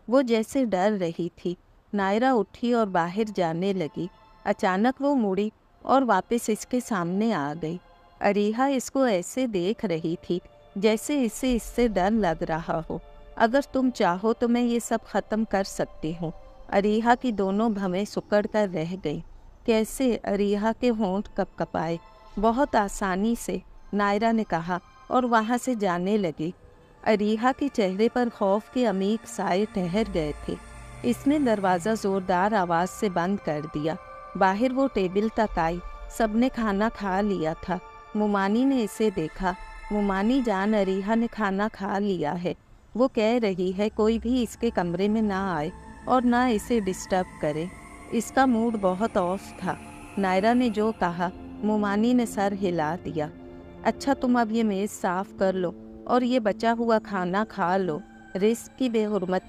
वो जैसे डर रही थी। नायरा उठी और बाहर जाने लगी। अचानक वो मुड़ी और वापस इसके सामने आ गई। अरीहा इसको ऐसे देख रही थी जैसे इसे इससे डर लग रहा हो। अगर तुम चाहो तो मैं ये सब खत्म कर सकती हूँ। अरीहा की दोनों भवें सिकुड़ कर रह गईं। कैसे? अरीहा के होंठ कपकपाए। बहुत आसानी से, नायरा ने कहा और वहाँ से जाने लगी। अरीहा के चेहरे पर खौफ के अमीक साए ठहर गए थे। इसने दरवाज़ा ज़ोरदार आवाज़ से बंद कर दिया। बाहर वो टेबल तक आई। सबने खाना खा लिया था। मुमानी ने इसे देखा। मुमानी जान, अरीहा ने खाना खा लिया है। वो कह रही है कोई भी इसके कमरे में ना आए और ना इसे डिस्टर्ब करे। इसका मूड बहुत ऑफ था। नायरा ने जो कहा, मुमानी ने सर हिला दिया। अच्छा, तुम अब ये मेज़ साफ़ कर लो और ये बचा हुआ खाना खा लो। रिस्क की बेहुरमती